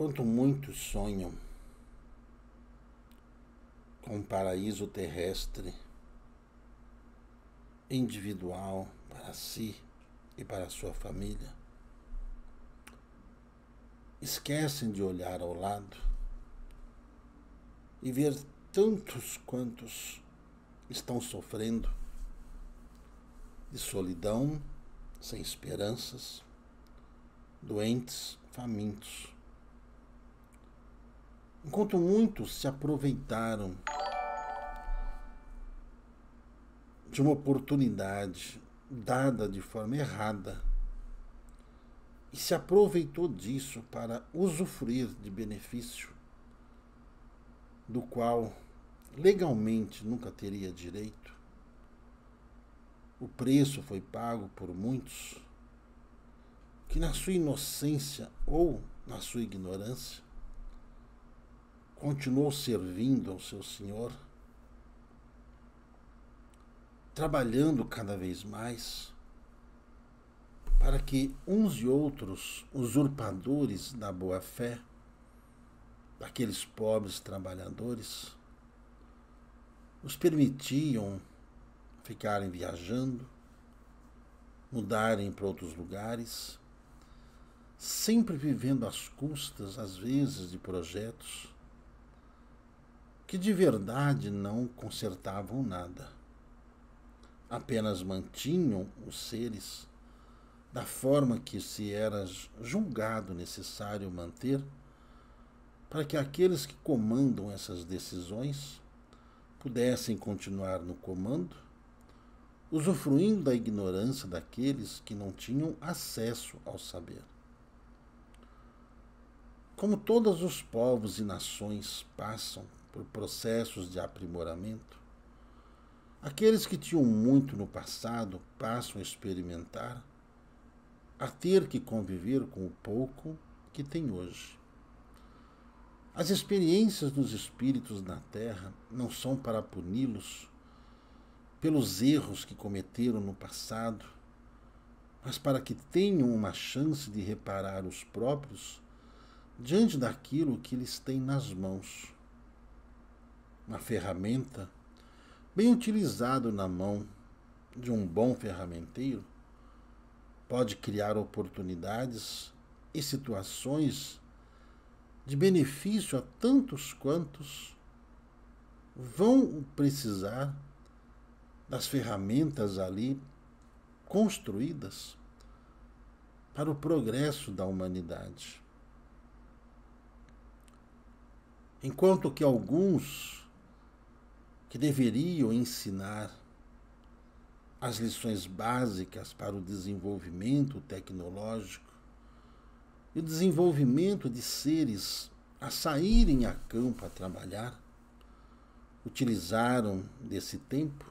Enquanto muitos sonham com um paraíso terrestre, individual para si e para sua família, esquecem de olhar ao lado e ver tantos quantos estão sofrendo de solidão, sem esperanças, doentes, famintos. Enquanto muitos se aproveitaram de uma oportunidade dada de forma errada e se aproveitou disso para usufruir de benefício do qual legalmente nunca teria direito. O preço foi pago por muitos que, na sua inocência ou na sua ignorância, continuou servindo ao seu Senhor, trabalhando cada vez mais para que uns e outros usurpadores da boa-fé, daqueles pobres trabalhadores, os permitiam ficarem viajando, mudarem para outros lugares, sempre vivendo às custas, às vezes, de projetos que de verdade não consertavam nada. Apenas mantinham os seres da forma que se era julgado necessário manter, para que aqueles que comandam essas decisões pudessem continuar no comando, usufruindo da ignorância daqueles que não tinham acesso ao saber. Como todos os povos e nações passam por processos de aprimoramento, aqueles que tinham muito no passado passam a experimentar, a ter que conviver com o pouco que tem hoje. As experiências dos espíritos na Terra não são para puni-los pelos erros que cometeram no passado, mas para que tenham uma chance de reparar os próprios diante daquilo que eles têm nas mãos. Uma ferramenta bem utilizada na mão de um bom ferramenteiro pode criar oportunidades e situações de benefício a tantos quantos vão precisar das ferramentas ali construídas para o progresso da humanidade. Enquanto que alguns que deveriam ensinar as lições básicas para o desenvolvimento tecnológico e o desenvolvimento de seres a saírem a campo a trabalhar, utilizaram desse tempo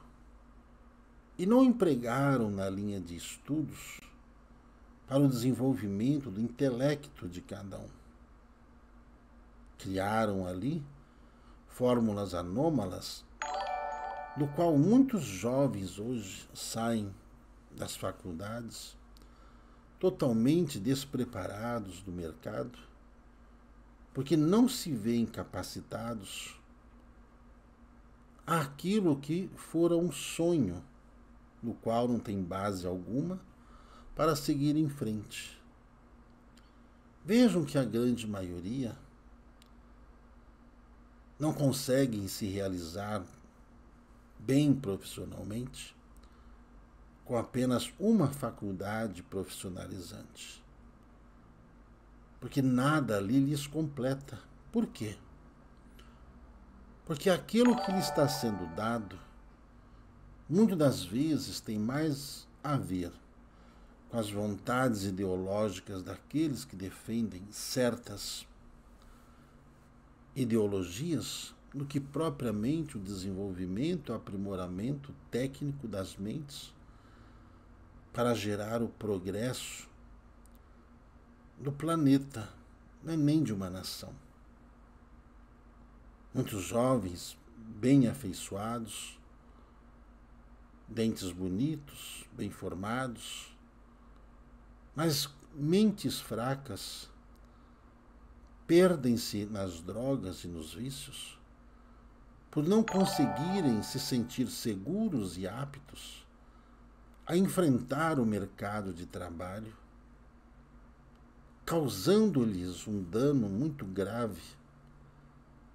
e não empregaram na linha de estudos para o desenvolvimento do intelecto de cada um. Criaram ali fórmulas anômalas, do qual muitos jovens hoje saem das faculdades totalmente despreparados do mercado, porque não se veem capacitados àquilo que fora um sonho, no qual não tem base alguma para seguir em frente. Vejam que a grande maioria não conseguem se realizar bem profissionalmente com apenas uma faculdade profissionalizante. Porque nada ali lhes completa. Por quê? Porque aquilo que lhe está sendo dado, muitas das vezes tem mais a ver com as vontades ideológicas daqueles que defendem certas ideologias do que propriamente o desenvolvimento, o aprimoramento técnico das mentes para gerar o progresso do planeta, não é nem de uma nação. Muitos jovens bem afeiçoados, dentes bonitos, bem formados, mas mentes fracas, perdem-se nas drogas e nos vícios, por não conseguirem se sentir seguros e aptos a enfrentar o mercado de trabalho, causando-lhes um dano muito grave,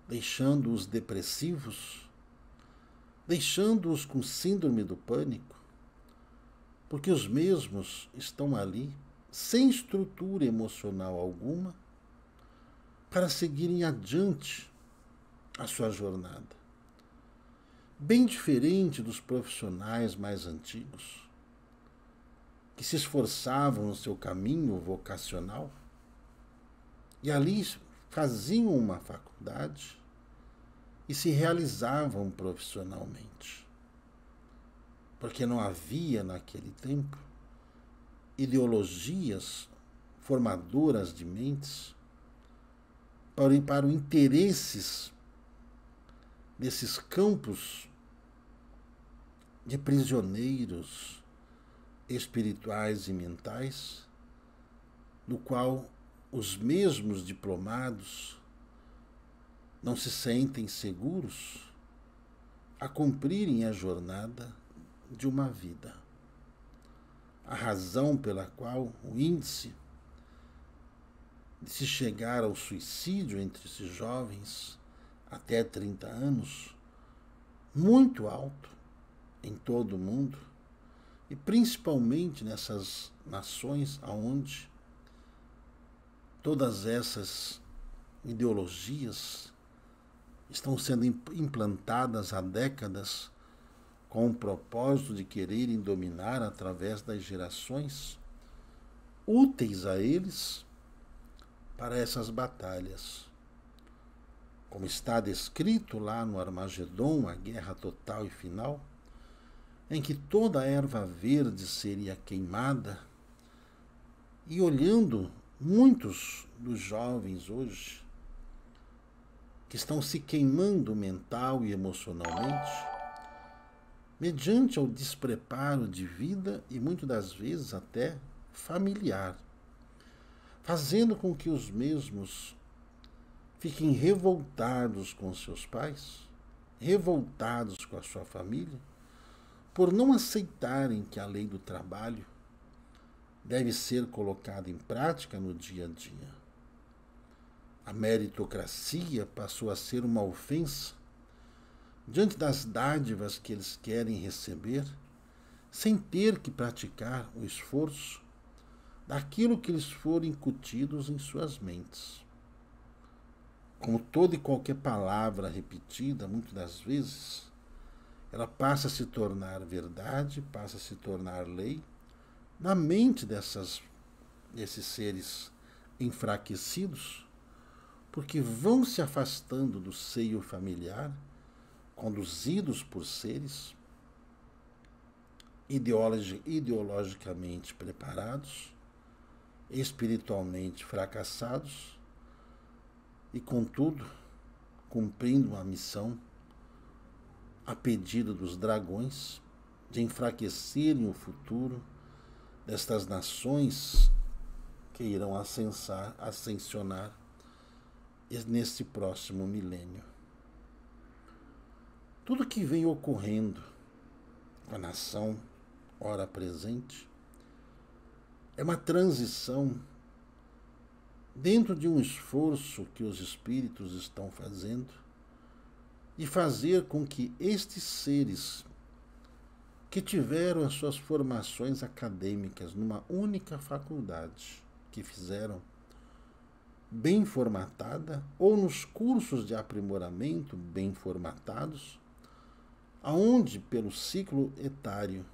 deixando-os depressivos, deixando-os com síndrome do pânico, porque os mesmos estão ali sem estrutura emocional alguma para seguirem adiante a sua jornada. Bem diferente dos profissionais mais antigos, que se esforçavam no seu caminho vocacional e ali faziam uma faculdade e se realizavam profissionalmente. Porque não havia naquele tempo ideologias formadoras de mentes para os interesses desses campos de prisioneiros espirituais e mentais, no qual os mesmos diplomados não se sentem seguros a cumprirem a jornada de uma vida. A razão pela qual o índice de se chegar ao suicídio entre esses jovens até 30 anos, muito alto em todo o mundo, e principalmente nessas nações onde todas essas ideologias estão sendo implantadas há décadas com o propósito de quererem dominar através das gerações úteis a eles para essas batalhas. Como está descrito lá no Armagedon, a guerra total e final, em que toda a erva verde seria queimada, e olhando muitos dos jovens hoje, que estão se queimando mental e emocionalmente, mediante ao despreparo de vida e muitas das vezes até familiar, fazendo com que os mesmos fiquem revoltados com seus pais, revoltados com a sua família, por não aceitarem que a lei do trabalho deve ser colocada em prática no dia a dia. A meritocracia passou a ser uma ofensa diante das dádivas que eles querem receber, sem ter que praticar o esforço daquilo que lhes for incutidos em suas mentes. Como toda e qualquer palavra repetida, muitas das vezes, ela passa a se tornar verdade, passa a se tornar lei, na mente desses seres enfraquecidos, porque vão se afastando do seio familiar, conduzidos por seres ideologicamente preparados, espiritualmente fracassados e, contudo, cumprindo uma missão a pedido dos dragões de enfraquecerem o futuro destas nações que irão ascensionar neste próximo milênio. Tudo que vem ocorrendo com a nação, ora presente, é uma transição dentro de um esforço que os espíritos estão fazendo de fazer com que estes seres que tiveram as suas formações acadêmicas numa única faculdade, que fizeram bem formatada, ou nos cursos de aprimoramento bem formatados, aonde pelo ciclo etário,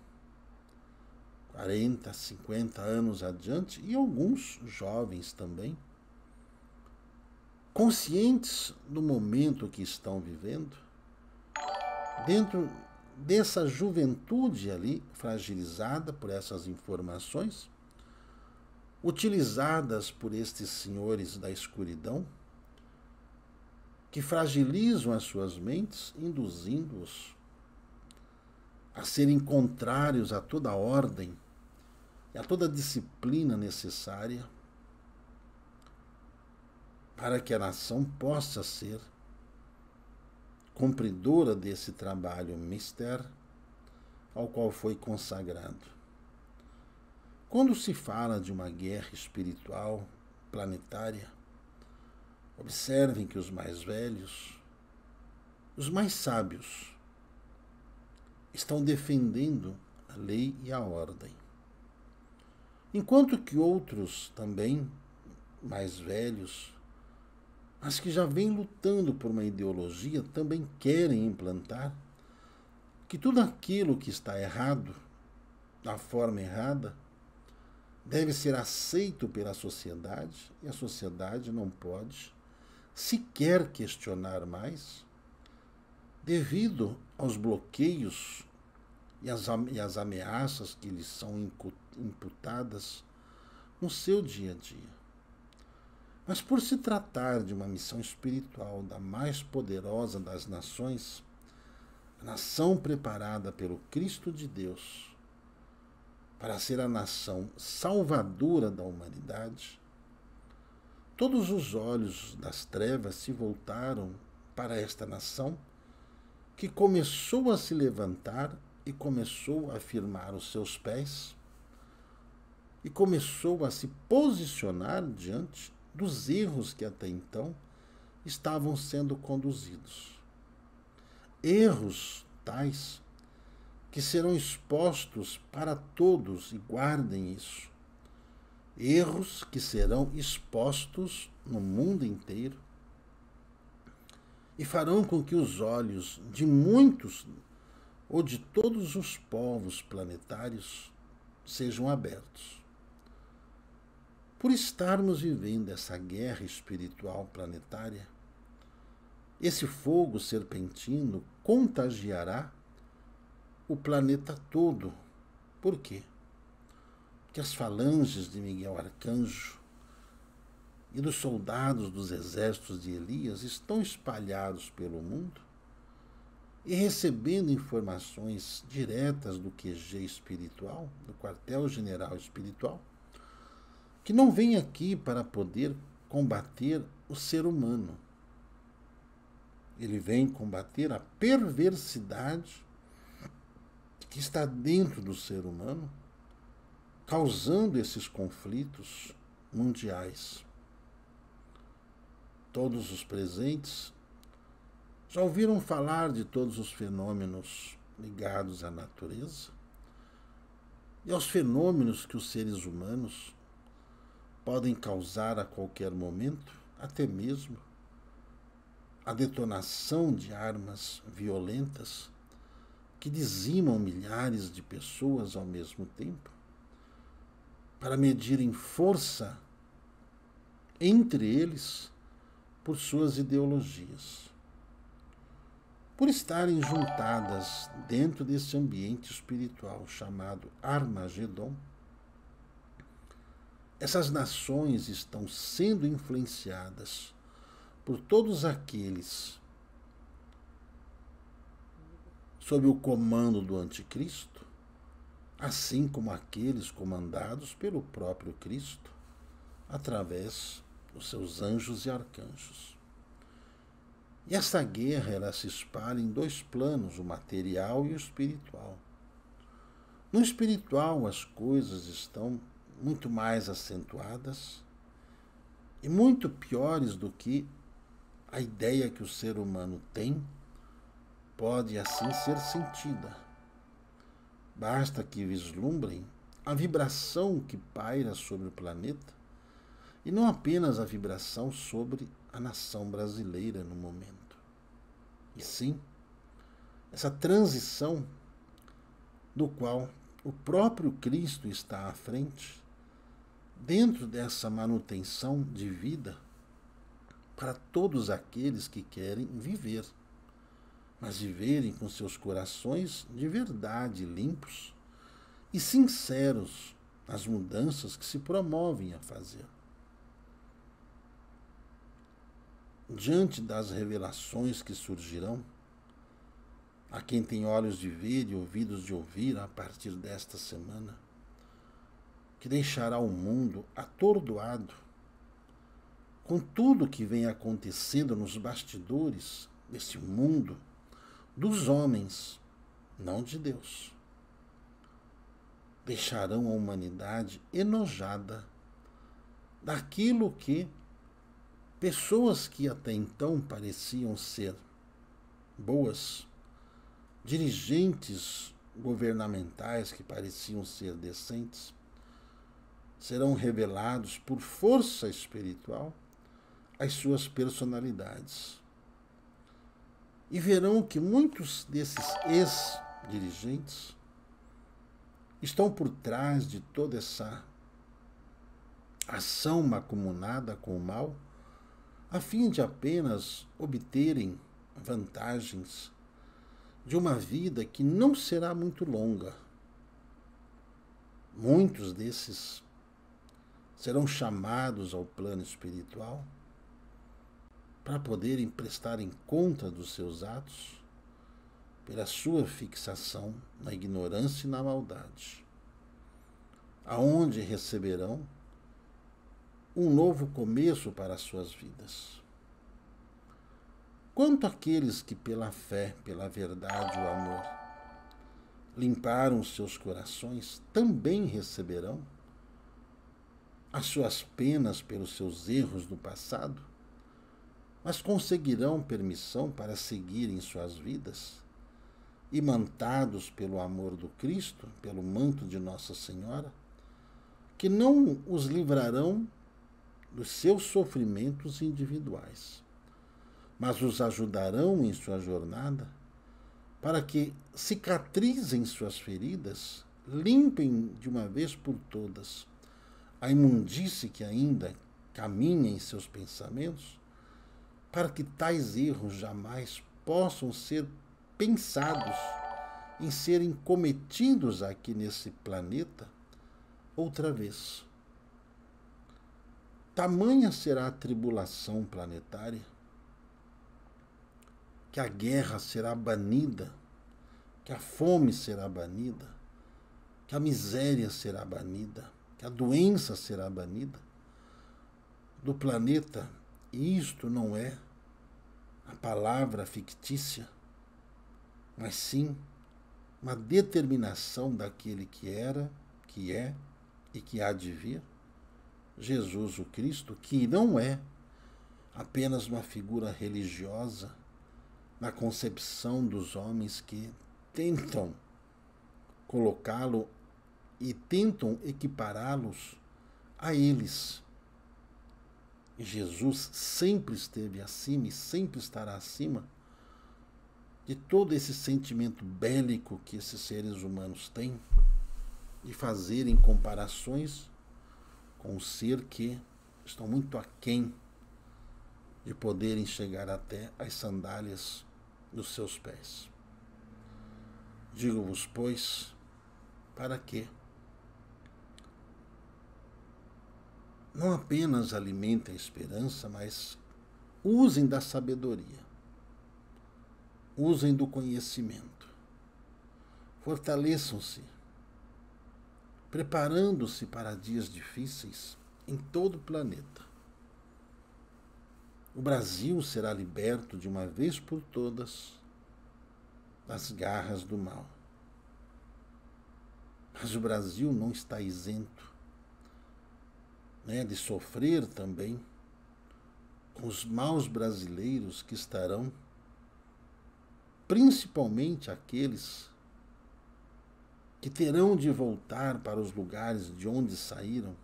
40, 50 anos adiante, e alguns jovens também, conscientes do momento que estão vivendo, dentro dessa juventude ali, fragilizada por essas informações, utilizadas por estes senhores da escuridão, que fragilizam as suas mentes, induzindo-os a serem contrários a toda a ordem e a toda a disciplina necessária para que a nação possa ser cumpridora desse trabalho mister ao qual foi consagrado. Quando se fala de uma guerra espiritual planetária, observem que os mais velhos, os mais sábios, estão defendendo a lei e a ordem, enquanto que outros também, mais velhos, mas que já vêm lutando por uma ideologia, também querem implantar que tudo aquilo que está errado, da forma errada, deve ser aceito pela sociedade, e a sociedade não pode sequer questionar mais, devido aos bloqueios e às ameaças que lhes são imputadas no seu dia a dia. Mas por se tratar de uma missão espiritual da mais poderosa das nações, a nação preparada pelo Cristo de Deus para ser a nação salvadora da humanidade, todos os olhos das trevas se voltaram para esta nação que começou a se levantar e começou a firmar os seus pés e começou a se posicionar diante dos erros que até então estavam sendo conduzidos. Erros tais que serão expostos para todos, e guardem isso. Erros que serão expostos no mundo inteiro e farão com que os olhos de muitos ou de todos os povos planetários sejam abertos. Por estarmos vivendo essa guerra espiritual planetária, esse fogo serpentino contagiará o planeta todo. Por quê? Porque as falanges de Miguel Arcanjo e dos soldados dos exércitos de Elias estão espalhados pelo mundo e recebendo informações diretas do QG espiritual, do quartel-general espiritual, que não vem aqui para poder combater o ser humano. Ele vem combater a perversidade que está dentro do ser humano, causando esses conflitos mundiais. Todos os presentes já ouviram falar de todos os fenômenos ligados à natureza e aos fenômenos que os seres humanos podem causar a qualquer momento, até mesmo a detonação de armas violentas que dizimam milhares de pessoas ao mesmo tempo, para medirem força entre eles por suas ideologias. Por estarem juntadas dentro desse ambiente espiritual chamado Armagedon, essas nações estão sendo influenciadas por todos aqueles sob o comando do Anticristo, assim como aqueles comandados pelo próprio Cristo, através dos seus anjos e arcanjos. E essa guerra ela se espalha em dois planos, o material e o espiritual. No espiritual, as coisas estão muito mais acentuadas e muito piores do que a ideia que o ser humano tem pode assim ser sentida. Basta que vislumbrem a vibração que paira sobre o planeta e não apenas a vibração sobre a nação brasileira no momento, e sim essa transição do qual o próprio Cristo está à frente, dentro dessa manutenção de vida para todos aqueles que querem viver, mas viverem com seus corações de verdade limpos e sinceros nas mudanças que se promovem a fazer. Diante das revelações que surgirão, a quem tem olhos de ver e ouvidos de ouvir a partir desta semana, que deixará o mundo atordoado com tudo que vem acontecendo nos bastidores desse mundo dos homens, não de Deus. Deixarão a humanidade enojada daquilo que pessoas que até então pareciam ser boas, dirigentes governamentais que pareciam ser decentes, serão revelados por força espiritual as suas personalidades. E verão que muitos desses ex-dirigentes estão por trás de toda essa ação mancomunada com o mal, a fim de apenas obterem vantagens de uma vida que não será muito longa. Muitos desses serão chamados ao plano espiritual para poderem prestarem conta dos seus atos pela sua fixação na ignorância e na maldade, aonde receberão um novo começo para as suas vidas. Quanto àqueles que pela fé, pela verdade e o amor limparam seus corações, também receberão as suas penas pelos seus erros do passado, mas conseguirão permissão para seguirem suas vidas, imantados pelo amor do Cristo, pelo manto de Nossa Senhora, que não os livrarão dos seus sofrimentos individuais, mas os ajudarão em sua jornada para que cicatrizem suas feridas, limpem de uma vez por todas a imundície que ainda caminha em seus pensamentos, para que tais erros jamais possam ser pensados em serem cometidos aqui nesse planeta outra vez. Tamanha será a tribulação planetária que a guerra será banida, que a fome será banida, que a miséria será banida, que a doença será banida do planeta. E isto não é a palavra fictícia, mas sim uma determinação daquele que era, que é e que há de vir, Jesus o Cristo, que não é apenas uma figura religiosa na concepção dos homens que tentam colocá-lo e tentam equipará-los a eles. E Jesus sempre esteve acima e sempre estará acima de todo esse sentimento bélico que esses seres humanos têm, de fazerem comparações com um ser que estão muito aquém de poderem chegar até as sandálias dos seus pés. Digo-vos, pois, para que não apenas alimentem a esperança, mas usem da sabedoria, usem do conhecimento, fortaleçam-se, preparando-se para dias difíceis em todo o planeta. O Brasil será liberto de uma vez por todas das garras do mal. Mas o Brasil não está isento, de sofrer também com os maus brasileiros que estarão, principalmente aqueles que terão de voltar para os lugares de onde saíram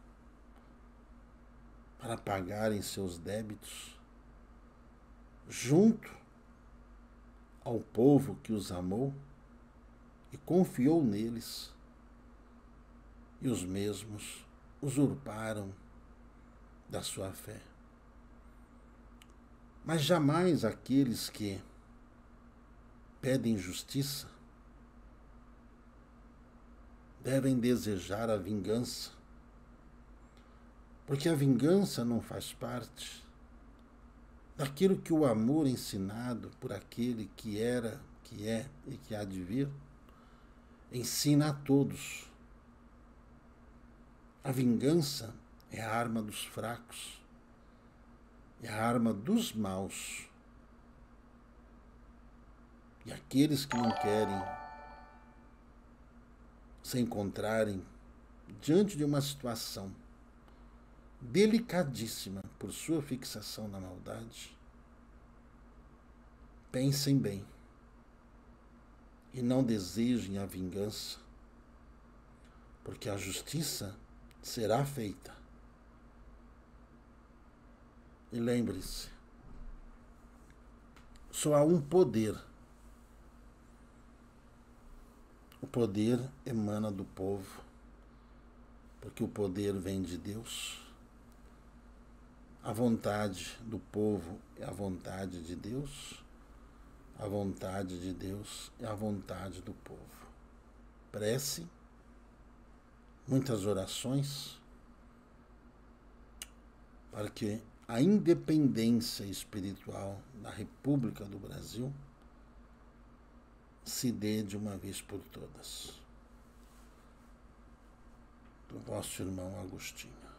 para pagarem seus débitos, junto ao povo que os amou e confiou neles, e os mesmos usurparam da sua fé. Mas jamais aqueles que pedem justiça devem desejar a vingança, porque a vingança não faz parte daquilo que o amor ensinado por aquele que era, que é e que há de vir, ensina a todos. A vingança é a arma dos fracos. é a arma dos maus. E aqueles que não querem se encontrarem diante de uma situação delicadíssima por sua fixação na maldade, pensem bem e não desejem a vingança, porque a justiça será feita. E lembre-se, só há um poder. O poder emana do povo, porque o poder vem de Deus. A vontade do povo é a vontade de Deus. A vontade de Deus é a vontade do povo. Prece, muitas orações, para que a independência espiritual da República do Brasil se dê de uma vez por todas. Do vosso irmão Agostinho.